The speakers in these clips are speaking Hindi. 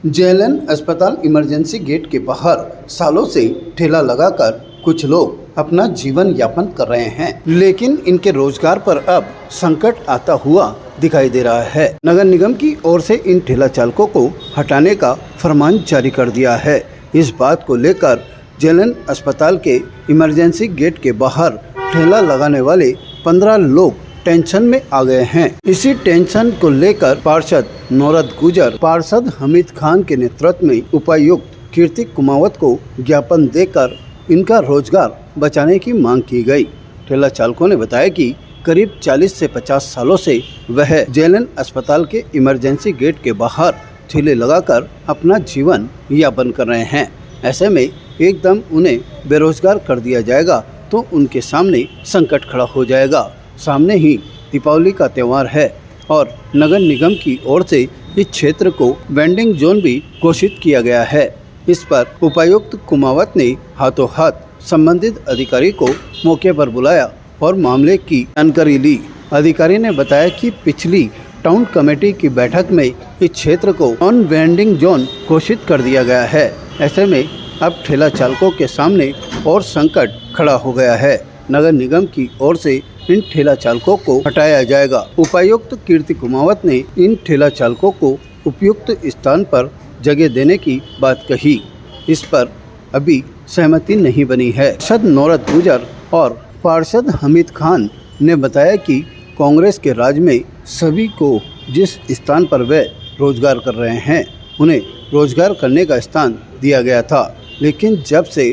जेएलएन अस्पताल इमरजेंसी गेट के बाहर सालों से ठेला लगाकर कुछ लोग अपना जीवन यापन कर रहे हैं, लेकिन इनके रोजगार पर अब संकट आता हुआ दिखाई दे रहा है। नगर निगम की ओर से इन ठेला चालकों को हटाने का फरमान जारी कर दिया है। इस बात को लेकर जेएलएन अस्पताल के इमरजेंसी गेट के बाहर ठेला लगाने वाले 15 लोग टेंशन में आ गए हैं। इसी टेंशन को लेकर पार्षद नौरत गुजर, पार्षद हमीद खान के नेतृत्व में उपायुक्त कीर्ति कुमावत को ज्ञापन देकर इनका रोजगार बचाने की मांग की गई। ठेला चालकों ने बताया कि करीब 40 से 50 सालों से वह जेएलएन अस्पताल के इमरजेंसी गेट के बाहर ठेले लगाकर अपना जीवन यापन कर रहे हैं। ऐसे में एकदम उन्हें बेरोजगार कर दिया जाएगा तो उनके सामने संकट खड़ा हो जाएगा। सामने ही दीपावली का त्यौहार है और नगर निगम की ओर से इस क्षेत्र को वेंडिंग जोन भी घोषित किया गया है। इस पर उपायुक्त कुमावत ने हाथों हाथ संबंधित अधिकारी को मौके पर बुलाया और मामले की जानकारी ली। अधिकारी ने बताया कि पिछली टाउन कमेटी की बैठक में इस क्षेत्र को नॉन वेंडिंग जोन घोषित कर दिया गया है। ऐसे में अब ठेला चालकों के सामने और संकट खड़ा हो गया है। नगर निगम की ओर से इन ठेला चालकों को हटाया जाएगा। उपायुक्त कीर्ति कुमावत ने इन ठेला चालकों को उपयुक्त स्थान पर जगह देने की बात कही। इस पर अभी सहमति नहीं बनी है। पार्षद नौरत गुजर और पार्षद हमीद खान ने बताया कि कांग्रेस के राज में सभी को जिस स्थान पर वे रोजगार कर रहे हैं उन्हें रोजगार करने का स्थान दिया गया था, लेकिन जब से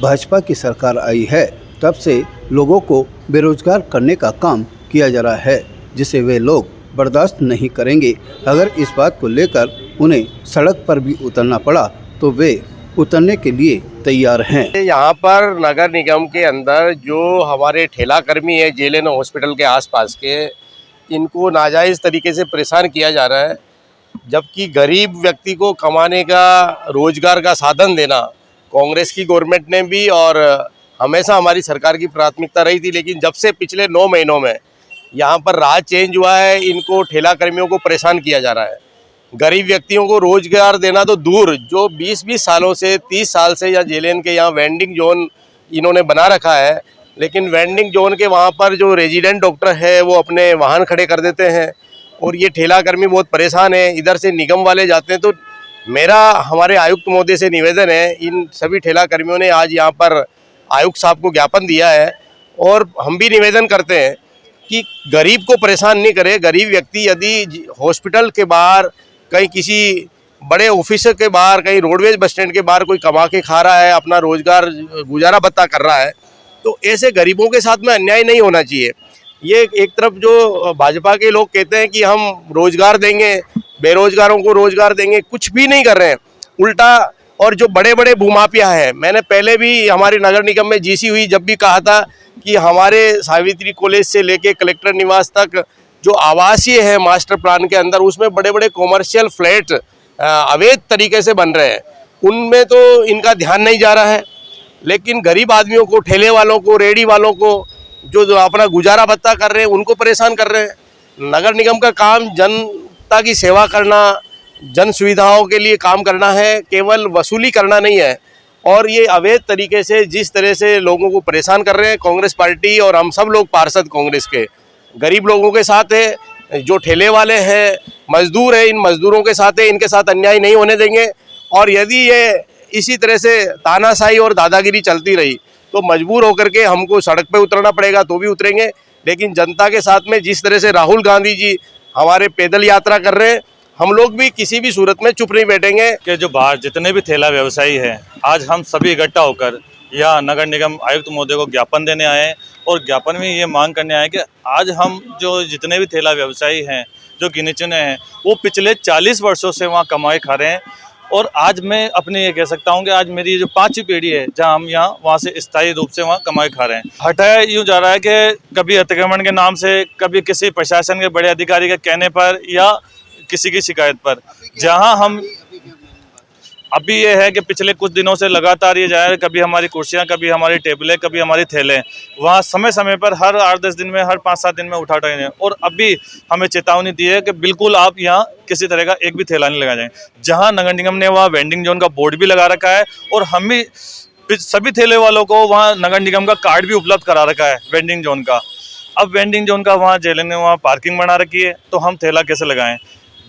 भाजपा की सरकार आई है तब से लोगों को बेरोजगार करने का काम किया जा रहा है, जिसे वे लोग बर्दाश्त नहीं करेंगे। अगर इस बात को लेकर उन्हें सड़क पर भी उतरना पड़ा तो वे उतरने के लिए तैयार हैं। यहाँ पर नगर निगम के अंदर जो हमारे ठेला कर्मी है जेएलएन हॉस्पिटल के आसपास के, इनको नाजायज़ तरीके से परेशान किया जा रहा है, जबकि गरीब व्यक्ति को कमाने का रोजगार का साधन देना कांग्रेस की गवर्नमेंट ने भी और हमेशा हमारी सरकार की प्राथमिकता रही थी। लेकिन जब से पिछले 9 महीनों में यहाँ पर राज चेंज हुआ है, इनको ठेला कर्मियों को परेशान किया जा रहा है। गरीब व्यक्तियों को रोजगार देना तो दूर, जो 20-20 सालों से 30 साल से या जेएलएन के यहाँ वेंडिंग जोन इन्होंने बना रखा है, लेकिन वेंडिंग जोन के वहाँ पर जो रेजिडेंट डॉक्टर है वो अपने वाहन खड़े कर देते हैं और ये ठेला कर्मी बहुत परेशान है। इधर से निगम वाले जाते हैं। तो मेरा हमारे आयुक्त महोदय से निवेदन है, इन सभी ठेला कर्मियों ने आज यहाँ पर आयुक्त साहब को ज्ञापन दिया है और हम भी निवेदन करते हैं कि गरीब को परेशान नहीं करे। गरीब व्यक्ति यदि हॉस्पिटल के बाहर, कहीं किसी बड़े ऑफिस के बाहर, कहीं रोडवेज बस स्टैंड के बाहर कोई कमा के खा रहा है, अपना रोजगार गुजारा भत्ता कर रहा है, तो ऐसे गरीबों के साथ में अन्याय नहीं होना चाहिए। ये एक तरफ जो भाजपा के लोग कहते हैं कि हम रोजगार देंगे, बेरोजगारों को रोजगार देंगे, कुछ भी नहीं कर रहे हैं, उल्टा। और जो बड़े बड़े भूमाफिया है, मैंने पहले भी हमारी नगर निगम में जीसी हुई जब भी कहा था कि हमारे सावित्री कॉलेज से लेके कलेक्टर निवास तक जो आवासीय है मास्टर प्लान के अंदर, उसमें बड़े बड़े कॉमर्शियल फ्लैट अवैध तरीके से बन रहे हैं, उनमें तो इनका ध्यान नहीं जा रहा है। लेकिन गरीब आदमियों को, ठेले वालों को, रेहड़ी वालों को, जो अपना गुजारा भत्ता कर रहे हैं, उनको परेशान कर रहे हैं। नगर निगम का काम जनता की सेवा करना, जन सुविधाओं के लिए काम करना है, केवल वसूली करना नहीं है। और ये अवैध तरीके से जिस तरह से लोगों को परेशान कर रहे हैं, कांग्रेस पार्टी और हम सब लोग पार्षद कांग्रेस के गरीब लोगों के साथ है। जो ठेले वाले हैं, मजदूर हैं, इन मजदूरों के साथ है, इनके साथ अन्याय नहीं होने देंगे। और यदि ये इसी तरह से तानाशाही और दादागिरी चलती रही तो मजबूर होकर के हमको सड़क पे उतरना पड़ेगा, तो भी उतरेंगे। लेकिन जनता के साथ में जिस तरह से राहुल गांधी जी हमारे पैदल यात्रा कर रहे हैं, हम लोग भी किसी भी सूरत में चुप नहीं बैठेंगे। कि जो बाहर जितने भी ठेला व्यवसायी हैं, आज हम सभी इकट्ठा होकर यहाँ नगर निगम आयुक्त महोदय को ज्ञापन देने आए हैं और ज्ञापन में ये मांग करने आए कि आज हम जो जितने भी ठेला व्यवसायी हैं, जो गिने चुने हैं, वो पिछले 40 वर्षों से वहाँ कमाए खा रहे हैं। और आज मैं अपने ये कह सकता हूँ कि आज मेरी जो 5वीं पीढ़ी है जहाँ हम यहाँ वहाँ से स्थायी रूप से वहाँ कमाए खा रहे हैं। हटाया यूँ जा रहा है कि कभी अतिक्रमण के नाम से, कभी किसी प्रशासन के बड़े अधिकारी के कहने पर या किसी की शिकायत पर, जहां हम अभी ये है कि पिछले कुछ दिनों से लगातार ये जा रहा है, कभी हमारी कुर्सियां, कभी हमारी टेबलें, कभी हमारी थैले वहाँ समय समय पर हर 8-10 दिन में, हर 5-7 दिन में उठा हैं। और अभी हमें चेतावनी दी है कि बिल्कुल आप यहाँ किसी तरह का एक भी थैला नहीं लगा जाए। जहाँ नगर निगम ने वहाँ वेंडिंग जोन का बोर्ड भी लगा रखा है और हम भी सभी ठेले वालों को वहाँ नगर निगम का कार्ड भी उपलब्ध करा रखा है वेंडिंग जोन का। अब वेंडिंग जोन का वहाँ जेल ने वहाँ पार्किंग बना रखी है, तो हम ठेला कैसे लगाएं?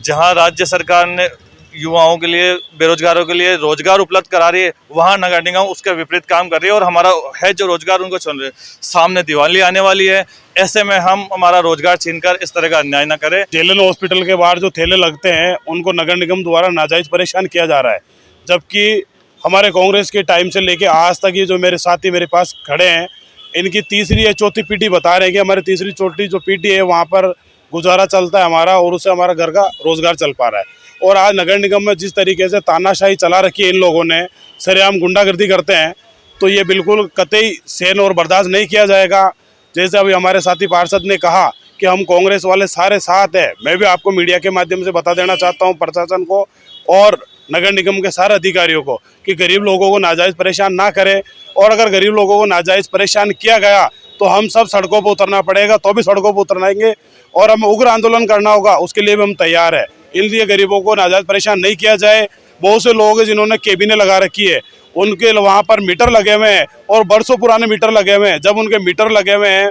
जहाँ राज्य सरकार ने युवाओं के लिए, बेरोजगारों के लिए रोजगार उपलब्ध करा रही है, वहाँ नगर निगम उसके विपरीत काम कर रही है और हमारा है जो रोजगार उनको छीन रहे हैं। सामने दिवाली आने वाली है, ऐसे में हम हमारा रोजगार छीनकर इस तरह का अन्याय न करें। जेलन हॉस्पिटल के बाहर जो ठेले लगते हैं उनको नगर निगम द्वारा नाजायज परेशान किया जा रहा है, जबकि हमारे कांग्रेस के टाइम से लेके आज तक ये जो मेरे साथी मेरे पास खड़े हैं, इनकी तीसरी या चौथी पीढ़ी बता रहे हैं कि हमारी तीसरी चौथी जो पीढ़ी है वहाँ पर गुजारा चलता है हमारा और उससे हमारा घर का रोजगार चल पा रहा है। और आज नगर निगम में जिस तरीके से तानाशाही चला रखी है इन लोगों ने, सरेआम गुंडागर्दी करते हैं, तो ये बिल्कुल कतई सहन और बर्दाश्त नहीं किया जाएगा। जैसे अभी हमारे साथी पार्षद ने कहा कि हम कांग्रेस वाले सारे साथ हैं, मैं भी आपको मीडिया के माध्यम से बता देना चाहता हूं प्रशासन को और नगर निगम के सारे अधिकारियों को कि गरीब लोगों को नाजायज़ परेशान ना करें। और अगर गरीब लोगों को नाजायज़ परेशान किया गया तो हम सब सड़कों पर उतरना पड़ेगा, तो भी सड़कों पर उतरेंगे और हमें उग्र आंदोलन करना होगा, उसके लिए भी हम तैयार है। इसलिए गरीबों को नाजायज़ परेशान नहीं किया जाए। बहुत से लोग हैं जिन्होंने केबिनें लगा रखी है, उनके वहाँ पर मीटर लगे हुए हैं और बरसों पुराने मीटर लगे हुए हैं। जब उनके मीटर लगे हुए हैं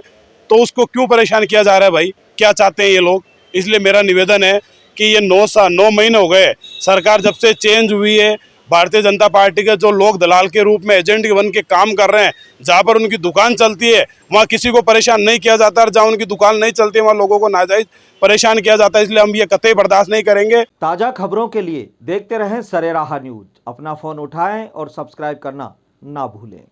तो उसको क्यों परेशान किया जा रहा है? भाई क्या चाहते हैं ये लोग? इसलिए मेरा निवेदन है कि ये 9 महीने हो गए सरकार जब से चेंज हुई है, भारतीय जनता पार्टी के जो लोग दलाल के रूप में एजेंट बन के काम कर रहे हैं, जहाँ पर उनकी दुकान चलती है वहाँ किसी को परेशान नहीं किया जाता और जहाँ उनकी दुकान नहीं चलती है वहाँ लोगों को नाजायज परेशान किया जाता है। इसलिए हम ये कतई बर्दाश्त नहीं करेंगे। ताज़ा खबरों के लिए देखते रहें सरेराह न्यूज। अपना फ़ोन उठाएं और सब्सक्राइब करना ना भूलें।